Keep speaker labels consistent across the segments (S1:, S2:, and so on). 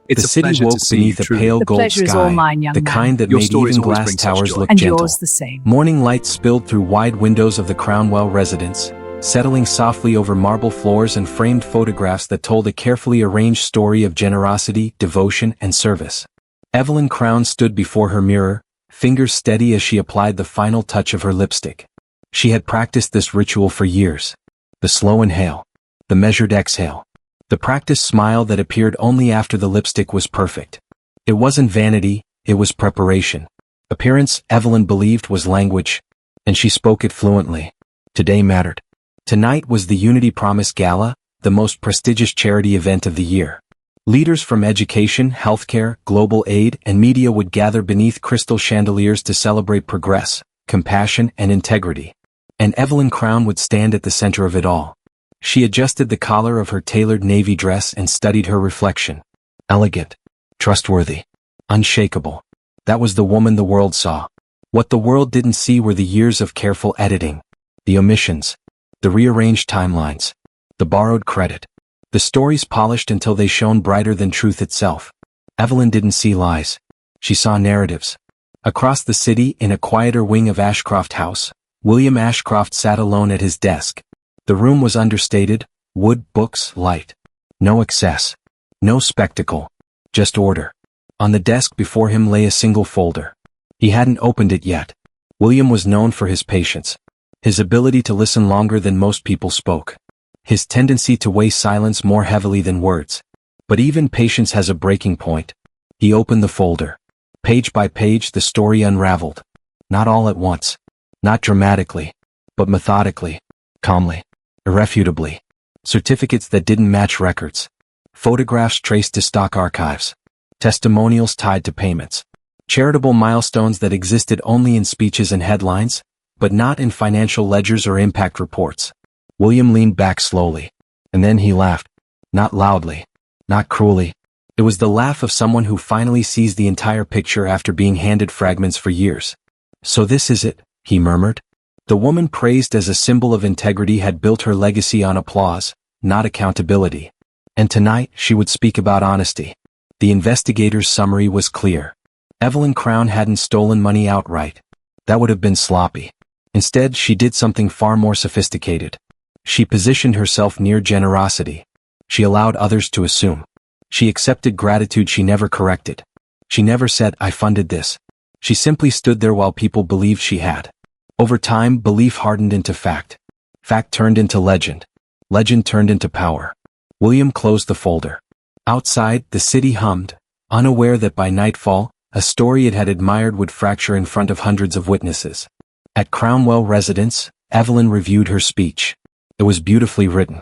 S1: The
S2: It's a
S1: city
S2: pleasure to
S1: woke
S2: see
S1: beneath
S2: you,
S1: a
S2: truly.
S1: pale
S3: The
S1: gold
S3: pleasure is all
S1: sky,
S3: mine, young
S1: the
S3: man.
S1: kind that
S2: Your
S1: made
S2: stories
S1: even
S2: always
S1: glass
S2: bring such
S1: towers
S2: joy.
S1: look
S3: And
S1: gentle.
S3: yours the same.
S1: Morning light spilled through wide windows of the Crownwell residence, settling softly over marble floors and framed photographs that told a carefully arranged story of generosity, devotion, and service. Evelyn Crown stood before her mirror, fingers steady as she applied the final touch of her lipstick. She had practiced this ritual for years. The slow inhale. The measured exhale. The practiced smile that appeared only after the lipstick was perfect. It wasn't vanity, it was preparation. Appearance, Evelyn believed, was language, and she spoke it fluently. Today mattered. Tonight was the Unity Promise Gala, the most prestigious charity event of the year. Leaders from education, healthcare, global aid, and media would gather beneath crystal chandeliers to celebrate progress, compassion, and integrity. And Evelyn Crown would stand at the center of it all. She adjusted the collar of her tailored navy dress and studied her reflection. Elegant. Trustworthy. Unshakable. That was the woman the world saw. What the world didn't see were the years of careful editing. The omissions. The rearranged timelines. The borrowed credit. The stories polished until they shone brighter than truth itself. Evelyn didn't see lies. She saw narratives. Across the city, in a quieter wing of Ashcroft House, William Ashcroft sat alone at his desk. The room was understated, wood, books, light. No excess. No spectacle. Just order. On the desk before him lay a single folder. He hadn't opened it yet. William was known for his patience. His ability to listen longer than most people spoke. His tendency to weigh silence more heavily than words. But even patience has a breaking point. He opened the folder. Page by page the story unraveled. Not all at once. Not dramatically. But methodically. Calmly. Irrefutably. Certificates that didn't match records. Photographs traced to stock archives. Testimonials tied to payments. Charitable milestones that existed only in speeches and headlines, but not in financial ledgers or impact reports. William leaned back slowly. And then he laughed. Not loudly. Not cruelly. It was the laugh of someone who finally sees the entire picture after being handed fragments for years. So this is it, he murmured. The woman praised as a symbol of integrity had built her legacy on applause, not accountability. And tonight she would speak about honesty. The investigator's summary was clear. Evelyn Crown hadn't stolen money outright. That would have been sloppy. Instead, she did something far more sophisticated. She positioned herself near generosity. She allowed others to assume. She accepted gratitude she never corrected. She never said, "I funded this." She simply stood there while people believed she had. Over time, belief hardened into fact. Fact turned into legend. Legend turned into power. William closed the folder. Outside, the city hummed, unaware that by nightfall, a story it had admired would fracture in front of hundreds of witnesses. At Crownwell residence, Evelyn reviewed her speech. It was beautifully written.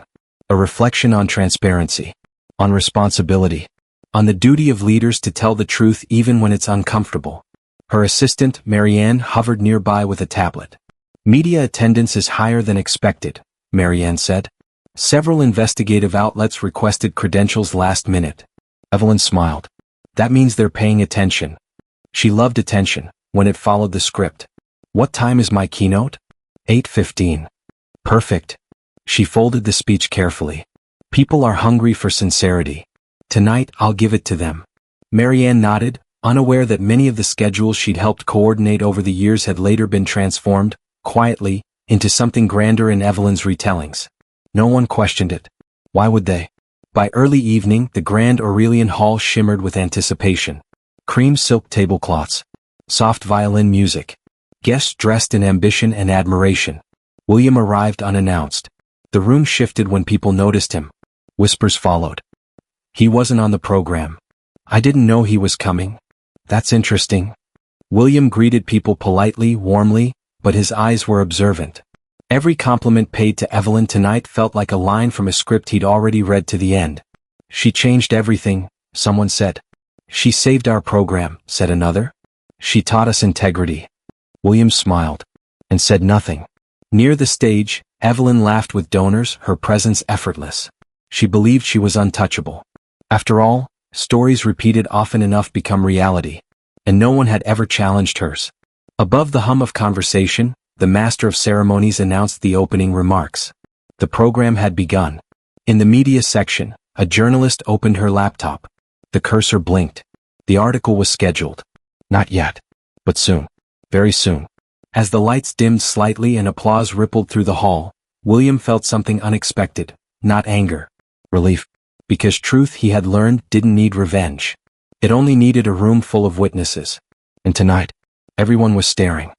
S1: A reflection on transparency. On responsibility. On the duty of leaders to tell the truth even when it's uncomfortable. Her assistant, Marianne, hovered nearby with a tablet. Media attendance is higher than expected, Marianne said. Several investigative outlets requested credentials last minute. Evelyn smiled. That means they're paying attention. She loved attention, when it followed the script. What time is my keynote? 8:15. Perfect. She folded the speech carefully. People are hungry for sincerity. Tonight, I'll give it to them. Marianne nodded, unaware that many of the schedules she'd helped coordinate over the years had later been transformed, quietly, into something grander in Evelyn's retellings. No one questioned it. Why would they? By early evening, the grand Aurelian Hall shimmered with anticipation. Cream silk tablecloths. Soft violin music. Guests dressed in ambition and admiration. William arrived unannounced. The room shifted when people noticed him. Whispers followed. He wasn't on the program. I didn't know he was coming. That's interesting. William greeted people politely, warmly, but his eyes were observant. Every compliment paid to Evelyn tonight felt like a line from a script he'd already read to the end. She changed everything, someone said. She saved our program, said another. She taught us integrity. William smiled. And said nothing. Near the stage, Evelyn laughed with donors, her presence effortless. She believed she was untouchable. After all, stories repeated often enough become reality. And no one had ever challenged hers. Above the hum of conversation, the master of ceremonies announced the opening remarks. The program had begun. In the media section, a journalist opened her laptop. The cursor blinked. The article was scheduled. Not yet. But soon. Very soon. As the lights dimmed slightly and applause rippled through the hall, William felt something unexpected. Not anger. Relief. Because truth, he had learned, didn't need revenge. It only needed a room full of witnesses. And tonight, everyone was staring.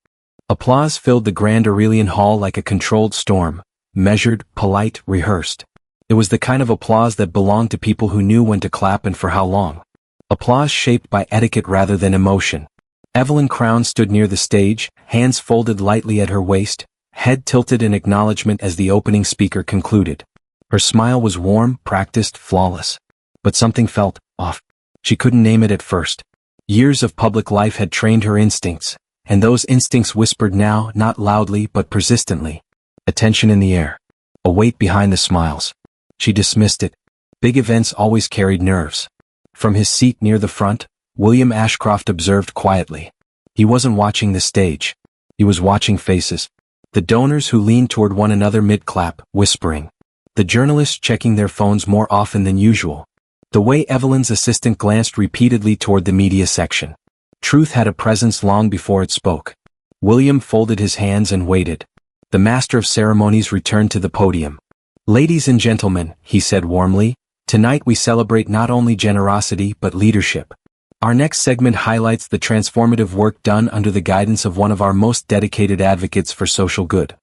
S1: Applause filled the Grand Aurelian Hall like a controlled storm, measured, polite, rehearsed. It was the kind of applause that belonged to people who knew when to clap and for how long. Applause shaped by etiquette rather than emotion. Evelyn Crown stood near the stage, hands folded lightly at her waist, head tilted in acknowledgement as the opening speaker concluded. Her smile was warm, practiced, flawless. But something felt off. She couldn't name it at first. Years of public life had trained her instincts, and those instincts whispered now, not loudly but persistently. A tension in the air. A weight behind the smiles. She dismissed it. Big events always carried nerves. From his seat near the front, William Ashcroft observed quietly. He wasn't watching the stage. He was watching faces. The donors who leaned toward one another mid-clap, whispering. The journalists checking their phones more often than usual. The way Evelyn's assistant glanced repeatedly toward the media section. Truth had a presence long before it spoke. William folded his hands and waited. The master of ceremonies returned to the podium. "Ladies and gentlemen," he said warmly, "tonight we celebrate not only generosity but leadership. Our next segment highlights the transformative work done under the guidance of one of our most dedicated advocates for social good."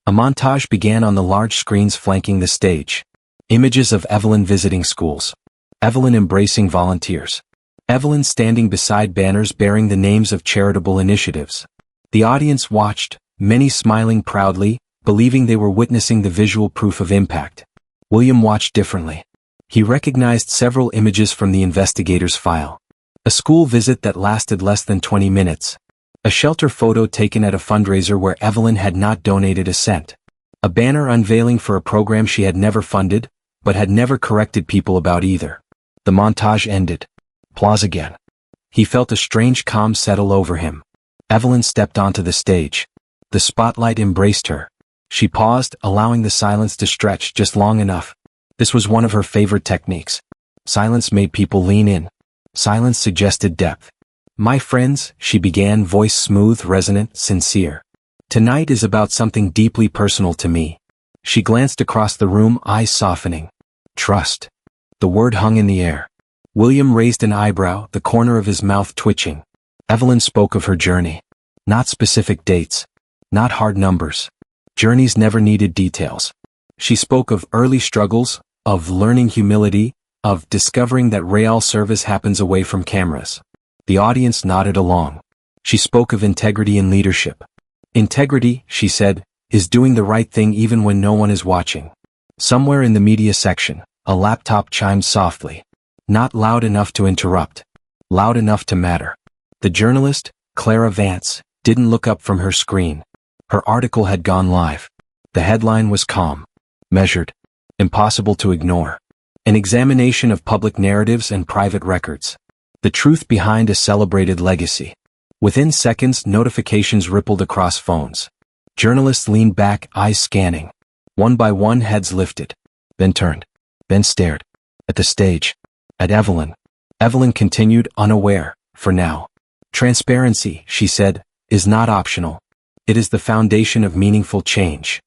S1: A montage began on the large screens flanking the stage. Images of Evelyn visiting schools. Evelyn embracing volunteers. Evelyn standing beside banners bearing the names of charitable initiatives. The audience watched, many smiling proudly, believing they were witnessing the visual proof of impact. William watched differently. He recognized several images from the investigator's file. A school visit that lasted less than 20 minutes. A shelter photo taken at a fundraiser where Evelyn had not donated a cent. A banner unveiling for a program she had never funded, but had never corrected people about either. The montage ended. Applause again. He felt a strange calm settle over him. Evelyn stepped onto the stage. The spotlight embraced her. She paused, allowing the silence to stretch just long enough. This was one of her favorite techniques. Silence made people lean in. Silence suggested depth. "My friends," she began, voice smooth, resonant, sincere. "Tonight is about something deeply personal to me." She glanced across the room, eyes softening. "Trust." The word hung in the air. William raised an eyebrow, the corner of his mouth twitching. Evelyn spoke of her journey. Not specific dates. Not hard numbers. Journeys never needed details. She spoke of early struggles, of learning humility, of discovering that real service happens away from cameras. The audience nodded along. She spoke of integrity in leadership. "Integrity," she said, "is doing the right thing even when no one is watching." Somewhere in the media section, a laptop chimed softly. Not loud enough to interrupt. Loud enough to matter. The journalist, Clara Vance, didn't look up from her screen. Her article had gone live. The headline was calm. Measured. Impossible to ignore. An examination of public narratives and private records. The truth behind a celebrated legacy. Within seconds, notifications rippled across phones. Journalists leaned back, eyes scanning. One by one, heads lifted. Then turned. Then stared. At the stage. At Evelyn. Evelyn continued, unaware, for now. "Transparency," she said, "is not optional. It is the foundation of meaningful change."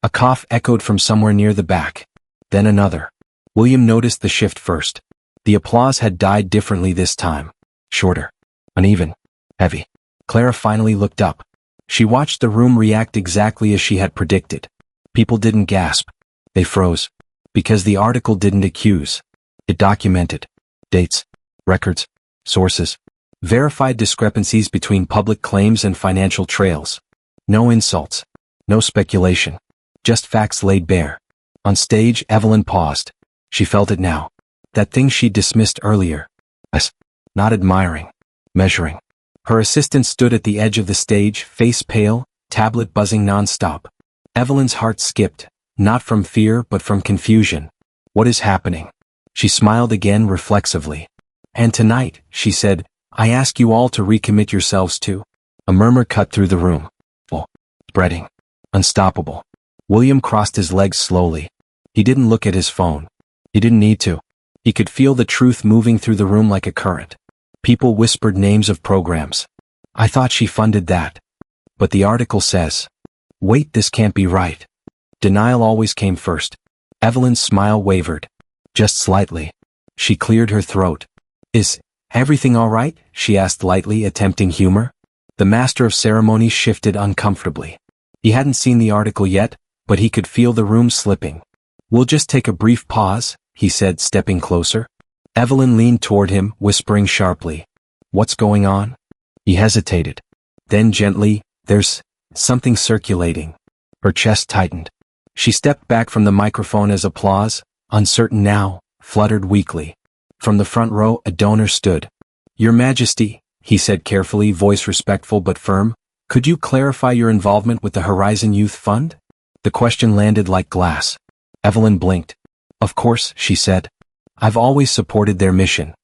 S1: A cough echoed from somewhere near the back. Then another. William noticed the shift first. The applause had died differently this time. Shorter. Uneven. Heavy. Clara finally looked up. She watched the room react exactly as she had predicted. People didn't gasp. They froze. Because the article didn't accuse. It documented. Dates. Records. Sources. Verified discrepancies between public claims and financial trails. No insults. No speculation. Just facts laid bare. On stage, Evelyn paused. She felt it now. That thing she dismissed earlier. As not admiring. Measuring. Her assistant stood at the edge of the stage, face pale, tablet buzzing nonstop. Evelyn's heart skipped, not from fear but from confusion. What is happening? She smiled again reflexively. And tonight, she said, I ask you all to recommit yourselves to. A murmur cut through the room. Full. Spreading. Unstoppable. William crossed his legs slowly. He didn't look at his phone. He didn't need to. He could feel the truth moving through the room like a current. People whispered names of programs. I thought she funded that. But the article says. Wait, this can't be right. Denial always came first. Evelyn's smile wavered. Just slightly. She cleared her throat. Is everything all right? She asked lightly, attempting humor. The master of ceremonies shifted uncomfortably. He hadn't seen the article yet, but he could feel the room slipping. We'll just take a brief pause, he said, stepping closer. Evelyn leaned toward him, whispering sharply. What's going on? He hesitated. Then gently, there's something circulating. Her chest tightened. She stepped back from the microphone as applause, uncertain now, fluttered weakly. From the front row, a donor stood. Your Majesty, he said carefully, voice respectful but firm, could you clarify your involvement with the Horizon Youth Fund? The question landed like glass. Evelyn blinked. Of course, she said. I've always supported their mission.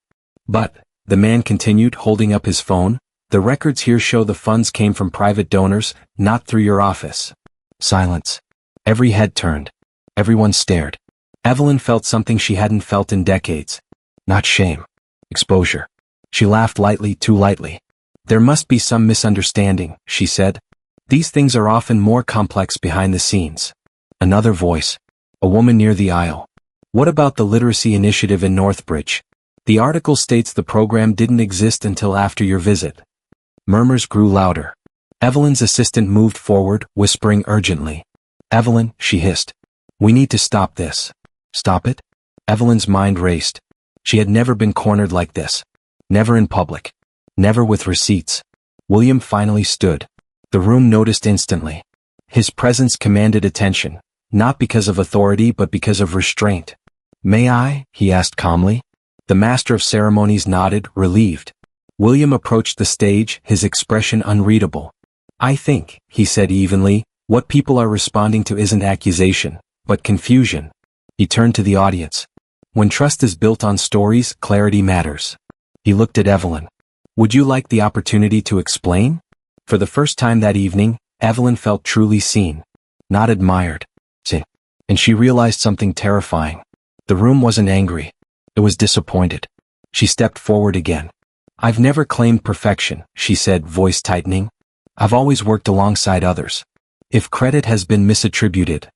S1: But, the man continued, holding up his phone, the records here show the funds came from private donors, not through your office. Silence. Every head turned. Everyone stared. Evelyn felt something she hadn't felt in decades. Not shame. Exposure. She laughed lightly, too lightly. There must be some misunderstanding, she said. These things are often more complex behind the scenes. Another voice. A woman near the aisle. What about the literacy initiative in Northbridge? The article states the program didn't exist until after your visit. Murmurs grew louder. Evelyn's assistant moved forward, whispering urgently. Evelyn, she hissed. We need to stop this. Stop it? Evelyn's mind raced. She had never been cornered like this. Never in public. Never with receipts. William finally stood. The room noticed instantly. His presence commanded attention, not because of authority but because of restraint. May I? He asked calmly. The master of ceremonies nodded, relieved. William approached the stage, his expression unreadable. I think, he said evenly, what people are responding to isn't accusation, but confusion. He turned to the audience. When trust is built on stories, clarity matters. He looked at Evelyn. Would you like the opportunity to explain? For the first time that evening, Evelyn felt truly seen. Not admired. And she realized something terrifying. The room wasn't angry. It was disappointed. She stepped forward again. I've never claimed perfection, she said, voice tightening. I've always worked alongside others. If credit has been misattributed.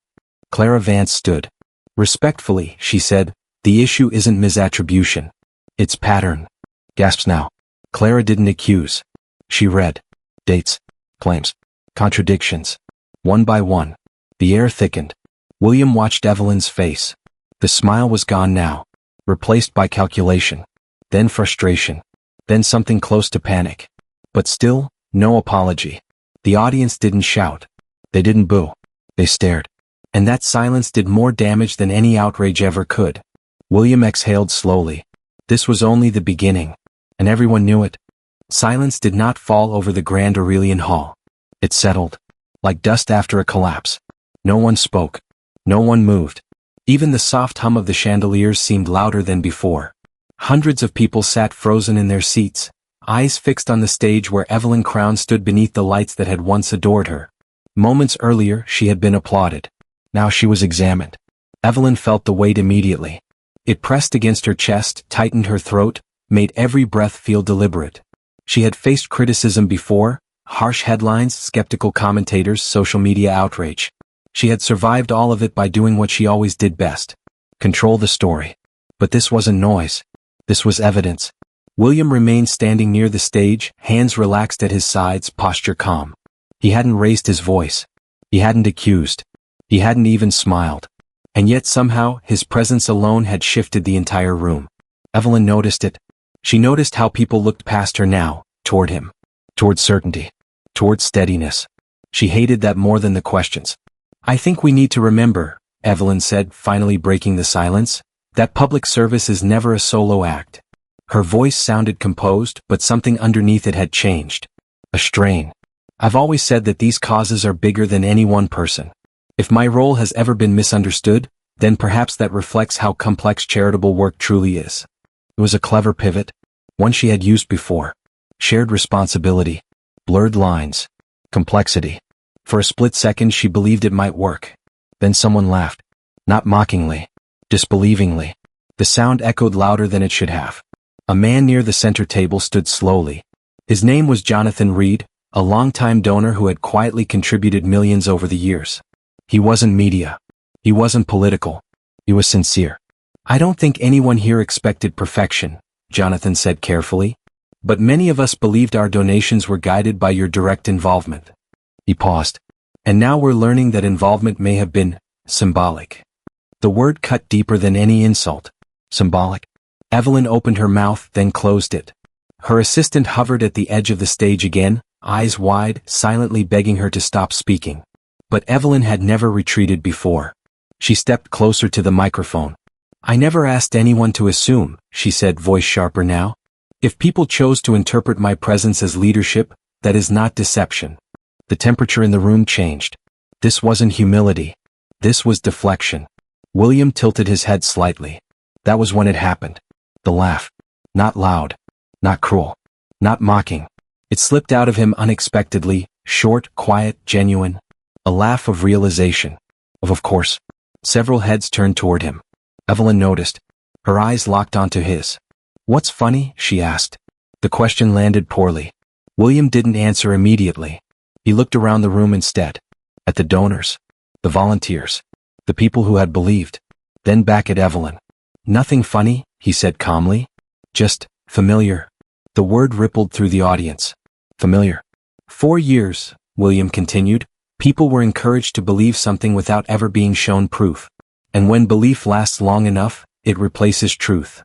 S1: Clara Vance stood. Respectfully, she said, the issue isn't misattribution. It's pattern. Gasps now. Clara didn't accuse. She read. Dates. Claims. Contradictions. One by one. The air thickened. William watched Evelyn's face. The smile was gone now. Replaced by calculation. Then frustration. Then something close to panic. But still, no apology. The audience didn't shout. They didn't boo. They stared. And that silence did more damage than any outrage ever could. William exhaled slowly. This was only the beginning. And everyone knew it. Silence did not fall over the grand Aurelian Hall. It settled. Like dust after a collapse. No one spoke. No one moved. Even the soft hum of the chandeliers seemed louder than before. Hundreds of people sat frozen in their seats, eyes fixed on the stage where Evelyn Crown stood beneath the lights that had once adored her. Moments earlier, she had been applauded. Now she was examined. Evelyn felt the weight immediately. It pressed against her chest, tightened her throat, made every breath feel deliberate. She had faced criticism before, harsh headlines, skeptical commentators, social media outrage. She had survived all of it by doing what she always did best. Control the story. But this wasn't noise. This was evidence. William remained standing near the stage, hands relaxed at his sides, posture calm. He hadn't raised his voice. He hadn't accused. He hadn't even smiled. And yet somehow, his presence alone had shifted the entire room. Evelyn noticed it. She noticed how people looked past her now, toward him. Toward certainty. Toward steadiness. She hated that more than the questions. I think we need to remember, Evelyn said, finally breaking the silence, that public service is never a solo act. Her voice sounded composed, but something underneath it had changed. A strain. I've always said that these causes are bigger than any one person. If my role has ever been misunderstood, then perhaps that reflects how complex charitable work truly is. It was a clever pivot, one she had used before. Shared responsibility. Blurred lines. Complexity. For a split second she believed it might work. Then someone laughed. Not mockingly. Disbelievingly. The sound echoed louder than it should have. A man near the center table stood slowly. His name was Jonathan Reed, a longtime donor who had quietly contributed millions over the years. He wasn't media. He wasn't political. He was sincere. "I don't think anyone here expected perfection," Jonathan said carefully. "But many of us believed our donations were guided by your direct involvement." He paused. "And now we're learning that involvement may have been symbolic." The word cut deeper than any insult. Symbolic. Evelyn opened her mouth, then closed it. Her assistant hovered at the edge of the stage again, eyes wide, silently begging her to stop speaking. But Evelyn had never retreated before. She stepped closer to the microphone. "I never asked anyone to assume," she said, voice sharper now. "If people chose to interpret my presence as leadership, that is not deception." The temperature in the room changed. This wasn't humility. This was deflection. William tilted his head slightly. That was when it happened. The laugh. Not loud. Not cruel. Not mocking. It slipped out of him unexpectedly, short, quiet, genuine. A laugh of realization. Of course. Several heads turned toward him. Evelyn noticed. Her eyes locked onto his. "What's funny?" she asked. The question landed poorly. William didn't answer immediately. He looked around the room instead. At the donors. The volunteers. The people who had believed. Then back at Evelyn. "Nothing funny," he said calmly. "Just familiar." The word rippled through the audience. Familiar. "For years," William continued, "people were encouraged to believe something without ever being shown proof. And when belief lasts long enough, it replaces truth."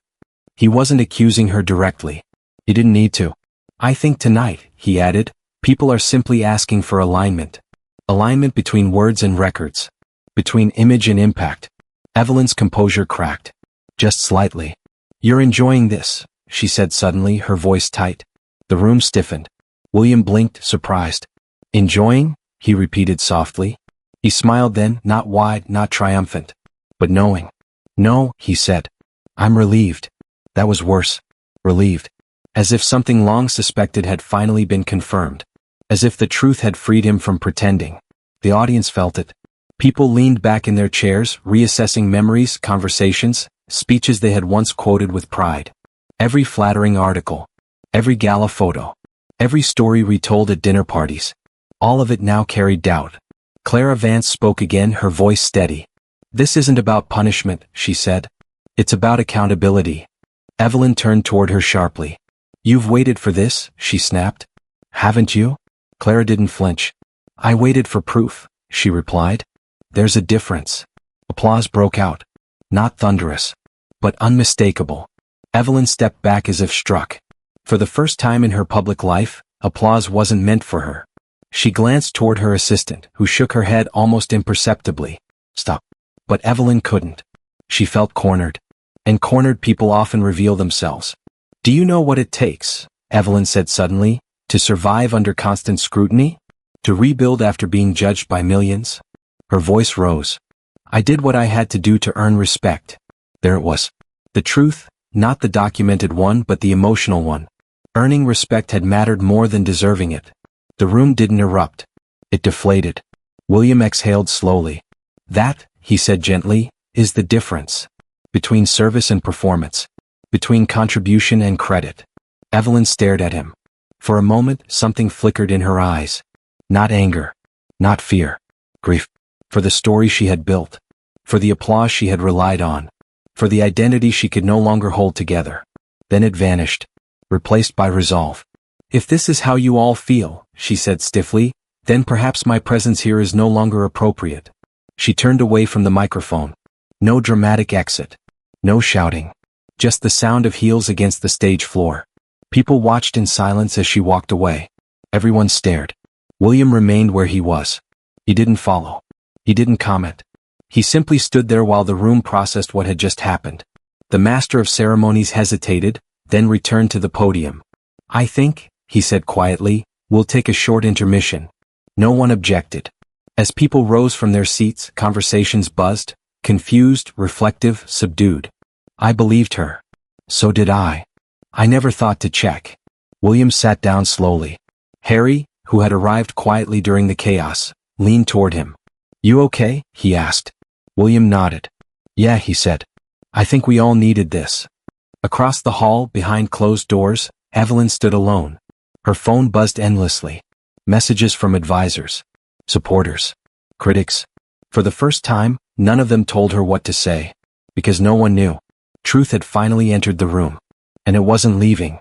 S1: He wasn't accusing her directly. He didn't need to. "I think tonight," he added, "people are simply asking for alignment. Alignment between words and records. Between image and impact." Evelyn's composure cracked. Just slightly. "You're enjoying this," she said suddenly, her voice tight. The room stiffened. William blinked, surprised. "Enjoying?" he repeated softly. He smiled then, not wide, not triumphant, but knowing. "No," he said. "I'm relieved." That was worse. Relieved. As if something long suspected had finally been confirmed. As if the truth had freed him from pretending. The audience felt it. People leaned back in their chairs, reassessing memories, conversations, speeches they had once quoted with pride. Every flattering article. Every gala photo. Every story retold at dinner parties. All of it now carried doubt. Clara Vance spoke again, her voice steady. "This isn't about punishment," she said. "It's about accountability." Evelyn turned toward her sharply. "You've waited for this," she snapped. "Haven't you?" Clara didn't flinch. "I waited for proof," she replied. "There's a difference." Applause broke out. Not thunderous, but unmistakable. Evelyn stepped back as if struck. For the first time in her public life, applause wasn't meant for her. She glanced toward her assistant, who shook her head almost imperceptibly. "Stop." But Evelyn couldn't. She felt cornered. And cornered people often reveal themselves. "Do you know what it takes," Evelyn said suddenly, "to survive under constant scrutiny? To rebuild after being judged by millions?" Her voice rose. "I did what I had to do to earn respect." There it was. The truth, not the documented one but the emotional one. Earning respect had mattered more than deserving it. The room didn't erupt. It deflated. William exhaled slowly. "That," he said gently, "is the difference. Between service and performance. Between contribution and credit." Evelyn stared at him. For a moment, something flickered in her eyes. Not anger. Not fear. Grief. For the story she had built. For the applause she had relied on. For the identity she could no longer hold together. Then it vanished. Replaced by resolve. "If this is how you all feel," she said stiffly, "then perhaps my presence here is no longer appropriate." She turned away from the microphone. No dramatic exit. No shouting. Just the sound of heels against the stage floor. People watched in silence as she walked away. Everyone stared. William remained where he was. He didn't follow. He didn't comment. He simply stood there while the room processed what had just happened. The master of ceremonies hesitated, then returned to the podium. "I think," he said quietly, "we'll take a short intermission." No one objected. As people rose from their seats, conversations buzzed, confused, reflective, subdued. I believed her. So did I. I never thought to check. William sat down slowly. Harry, who had arrived quietly during the chaos, leaned toward him. "You okay?" he asked. William nodded. "Yeah," he said. I think we all needed this. Across the hall, behind closed doors, Evelyn stood alone. Her phone buzzed endlessly. Messages from advisors, supporters, critics. For the first time, none of them told her what to say. Because no one knew. Truth had finally entered the room. And it wasn't leaving.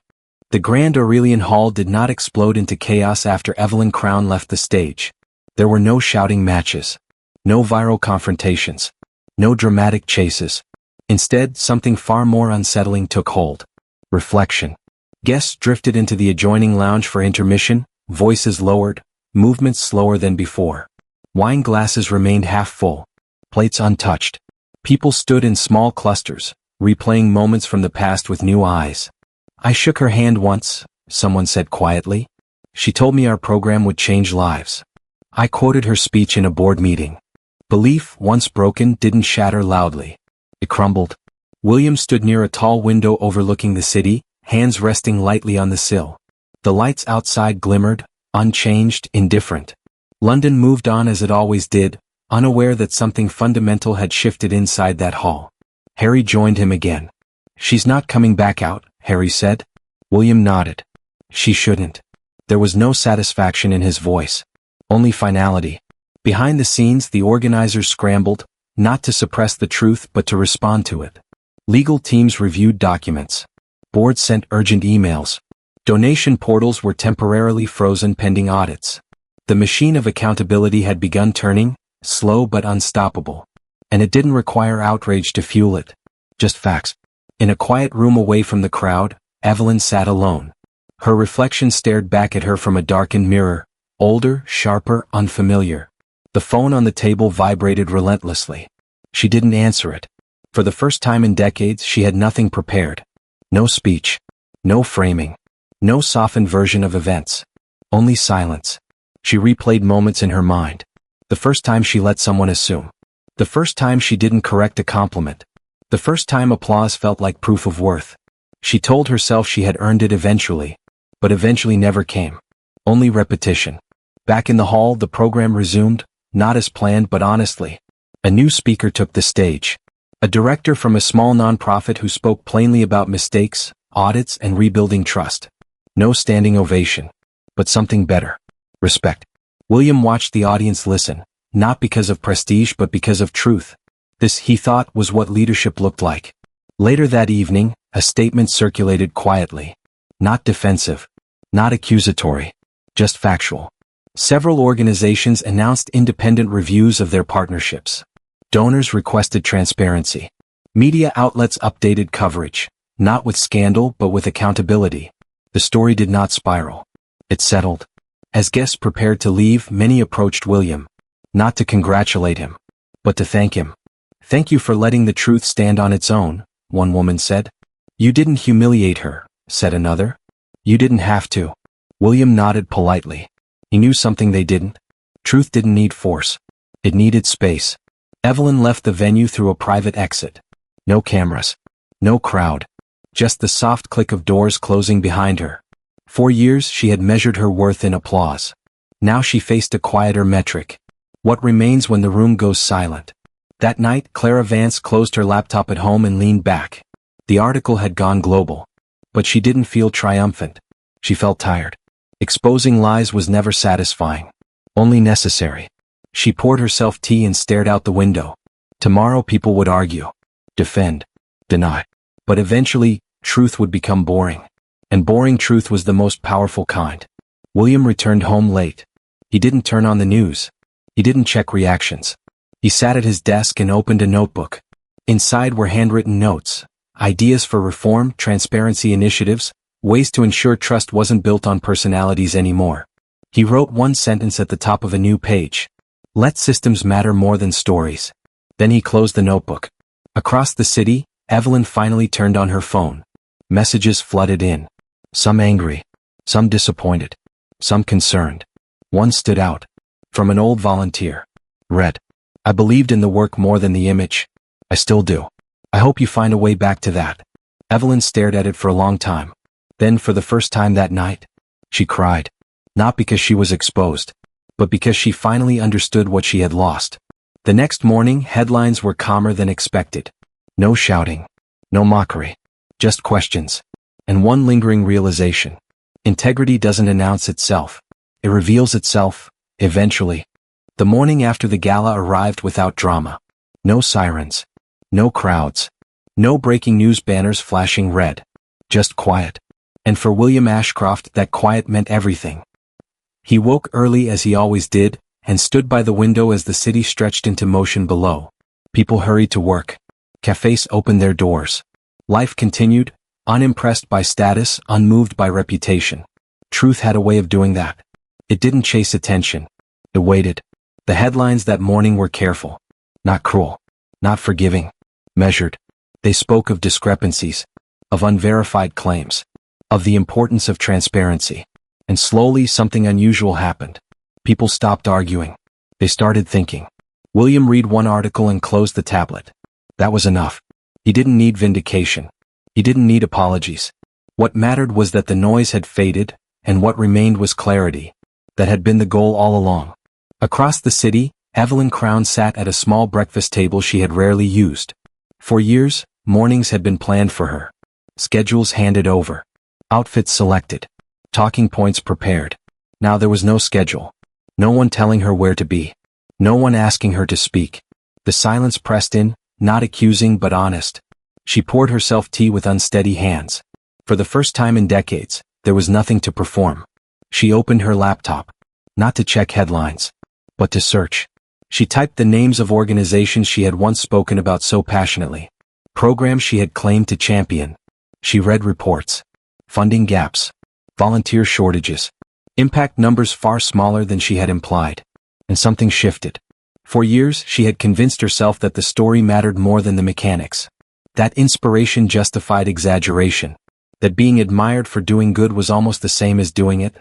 S1: The grand Aurelian Hall did not explode into chaos after Evelyn Crown left the stage. There were no shouting matches. No viral confrontations. No dramatic chases. Instead, something far more unsettling took hold. Reflection. Guests drifted into the adjoining lounge for intermission, voices lowered, movements slower than before. Wine glasses remained half full. Plates untouched. People stood in small clusters, replaying moments from the past with new eyes. I shook her hand once, someone said quietly. She told me our program would change lives. I quoted her speech in a board meeting. Belief, once broken, didn't shatter loudly. It crumbled. William stood near a tall window overlooking the city, hands resting lightly on the sill. The lights outside glimmered, unchanged, indifferent. London moved on as it always did, unaware that something fundamental had shifted inside that hall. Harry joined him again. She's not coming back out, Harry said. William nodded. She shouldn't. There was no satisfaction in his voice. Only finality. Behind the scenes, the organizers scrambled, not to suppress the truth but to respond to it. Legal teams reviewed documents. Boards sent urgent emails. Donation portals were temporarily frozen pending audits. The machine of accountability had begun turning, slow but unstoppable. And it didn't require outrage to fuel it. Just facts. In a quiet room away from the crowd, Evelyn sat alone. Her reflection stared back at her from a darkened mirror, older, sharper, unfamiliar. The phone on the table vibrated relentlessly. She didn't answer it. For the first time in decades, she had nothing prepared. No speech. No framing. No softened version of events. Only silence. She replayed moments in her mind. The first time she let someone assume. The first time she didn't correct a compliment. The first time applause felt like proof of worth. She told herself she had earned it eventually. But eventually never came. Only repetition. Back in the hall, the program resumed, not as planned but honestly. A new speaker took the stage. A director from a small nonprofit who spoke plainly about mistakes, audits, and rebuilding trust. No standing ovation. But something better. Respect. William watched the audience listen, not because of prestige but because of truth. This, he thought, was what leadership looked like. Later that evening, a statement circulated quietly. Not defensive. Not accusatory. Just factual. Several organizations announced independent reviews of their partnerships. Donors requested transparency. Media outlets updated coverage, not with scandal but with accountability. The story did not spiral. It settled. As guests prepared to leave, many approached William. Not to congratulate him, but to thank him. Thank you for letting the truth stand on its own, one woman said. You didn't humiliate her, said another. You didn't have to. William nodded politely. He knew something they didn't. Truth didn't need force. It needed space. Evelyn left the venue through a private exit. No cameras. No crowd. Just the soft click of doors closing behind her. For years she had measured her worth in applause. Now she faced a quieter metric. What remains when the room goes silent? That night, Clara Vance closed her laptop at home and leaned back. The article had gone global. But she didn't feel triumphant. She felt tired. Exposing lies was never satisfying. Only necessary. She poured herself tea and stared out the window. Tomorrow people would argue. Defend. Deny. But eventually, truth would become boring. And boring truth was the most powerful kind. William returned home late. He didn't turn on the news. He didn't check reactions. He sat at his desk and opened a notebook. Inside were handwritten notes, ideas for reform, transparency initiatives, ways to ensure trust wasn't built on personalities anymore. He wrote one sentence at the top of a new page. Let systems matter more than stories. Then he closed the notebook. Across the city, Evelyn finally turned on her phone. Messages flooded in. Some angry. Some disappointed. Some concerned. One stood out. From an old volunteer. Read. I believed in the work more than the image. I still do. I hope you find a way back to that. Evelyn stared at it for a long time. Then, for the first time that night, she cried. Not because she was exposed, but because she finally understood what she had lost. The next morning, headlines were calmer than expected. No shouting. No mockery. Just questions. And one lingering realization. Integrity doesn't announce itself. It reveals itself, eventually. The morning after the gala arrived without drama. No sirens. No crowds. No breaking news banners flashing red. Just quiet. And for William Ashcroft, that quiet meant everything. He woke early as he always did, and stood by the window as the city stretched into motion below. People hurried to work. Cafes opened their doors. Life continued, unimpressed by status, unmoved by reputation. Truth had a way of doing that. It didn't chase attention. It waited. The headlines that morning were careful. Not cruel. Not forgiving. Measured. They spoke of discrepancies. Of unverified claims. Of the importance of transparency. And slowly something unusual happened. People stopped arguing. They started thinking. William read one article and closed the tablet. That was enough. He didn't need vindication. He didn't need apologies. What mattered was that the noise had faded, and what remained was clarity. That had been the goal all along. Across the city, Evelyn Crown sat at a small breakfast table she had rarely used. For years, mornings had been planned for her. Schedules handed over. Outfits selected. Talking points prepared. Now there was no schedule. No one telling her where to be. No one asking her to speak. The silence pressed in, not accusing but honest. She poured herself tea with unsteady hands. For the first time in decades, there was nothing to perform. She opened her laptop. Not to check headlines, but to search. She typed the names of organizations she had once spoken about so passionately. Programs she had claimed to champion. She read reports. Funding gaps. Volunteer shortages. Impact numbers far smaller than she had implied. And something shifted. For years, she had convinced herself that the story mattered more than the mechanics. That inspiration justified exaggeration. That being admired for doing good was almost the same as doing it.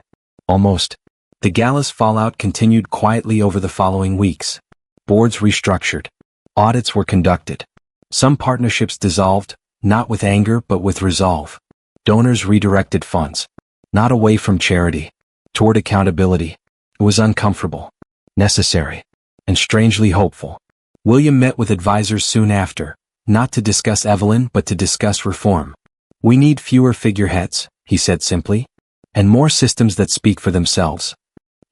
S1: Almost. The gala's fallout continued quietly over the following weeks. Boards restructured. Audits were conducted. Some partnerships dissolved, not with anger but with resolve. Donors redirected funds. Not away from charity. Toward accountability. It was uncomfortable. Necessary. And strangely hopeful. William met with advisors soon after, not to discuss Evelyn but to discuss reform. We need fewer figureheads, he said simply, and more systems that speak for themselves.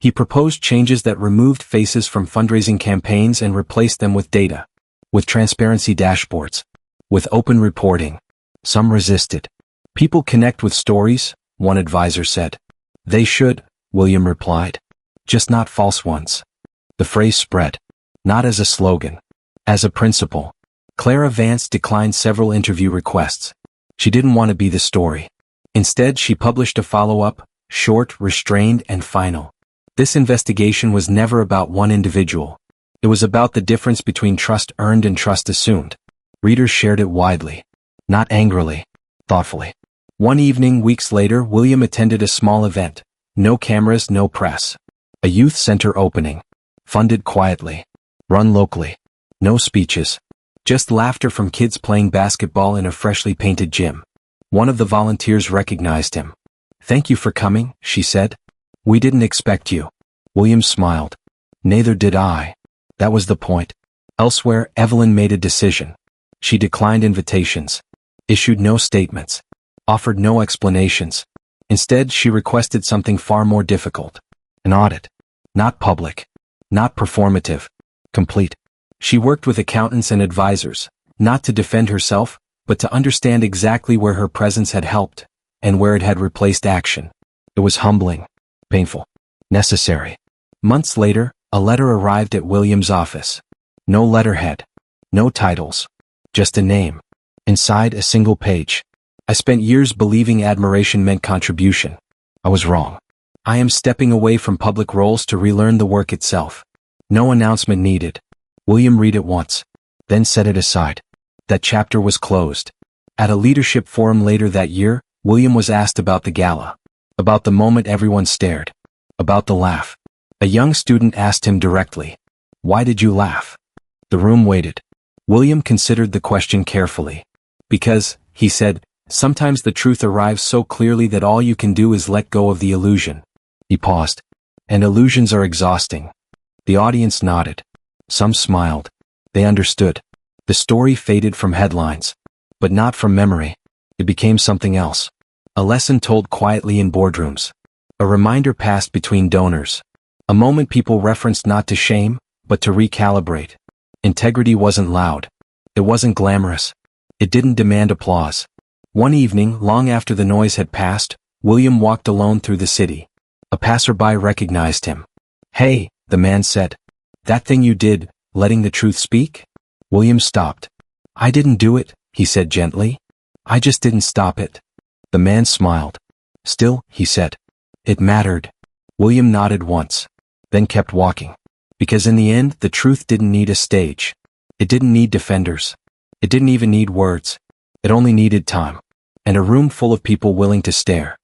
S1: He proposed changes that removed faces from fundraising campaigns and replaced them with data, with transparency dashboards, with open reporting. Some resisted. People connect with stories, one advisor said. They should, William replied. Just not false ones. The phrase spread. Not as a slogan. As a principle. Clara Vance declined several interview requests. She didn't want to be the story. Instead, she published a follow-up, short, restrained, and final. This investigation was never about one individual. It was about the difference between trust earned and trust assumed. Readers shared it widely. Not angrily. Thoughtfully. One evening, weeks later, William attended a small event. No cameras, no press. A youth center opening. Funded quietly. Run locally. No speeches. Just laughter from kids playing basketball in a freshly painted gym. One of the volunteers recognized him. "Thank you for coming," she said. "We didn't expect you." William smiled. "Neither did I." That was the point. Elsewhere, Evelyn made a decision. She declined invitations. Issued no statements. Offered no explanations. Instead, she requested something far more difficult. An audit. Not public. Not performative. Complete. She worked with accountants and advisors, not to defend herself, but to understand exactly where her presence had helped, and where it had replaced action. It was humbling. Painful. Necessary. Months later, a letter arrived at William's office. No letterhead. No titles. Just a name. Inside, a single page. "I spent years believing admiration meant contribution. I was wrong. I am stepping away from public roles to relearn the work itself. No announcement needed." William read it once, then set it aside. That chapter was closed. At a leadership forum later that year, William was asked about the gala. About the moment everyone stared. About the laugh. A young student asked him directly, "Why did you laugh?" The room waited. William considered the question carefully. "Because," he said, "sometimes the truth arrives so clearly that all you can do is let go of the illusion." He paused. "And illusions are exhausting." The audience nodded. Some smiled. They understood. The story faded from headlines. But not from memory. It became something else. A lesson told quietly in boardrooms. A reminder passed between donors. A moment people referenced not to shame, but to recalibrate. Integrity wasn't loud. It wasn't glamorous. It didn't demand applause. One evening, long after the noise had passed, William walked alone through the city. A passerby recognized him. "Hey," the man said. "That thing you did, letting the truth speak?" William stopped. "I didn't do it," he said gently. "I just didn't stop it." The man smiled. "Still," he said, "it mattered." William nodded once, then kept walking. Because in the end, the truth didn't need a stage. It didn't need defenders. It didn't even need words. It only needed time. And a room full of people willing to stare.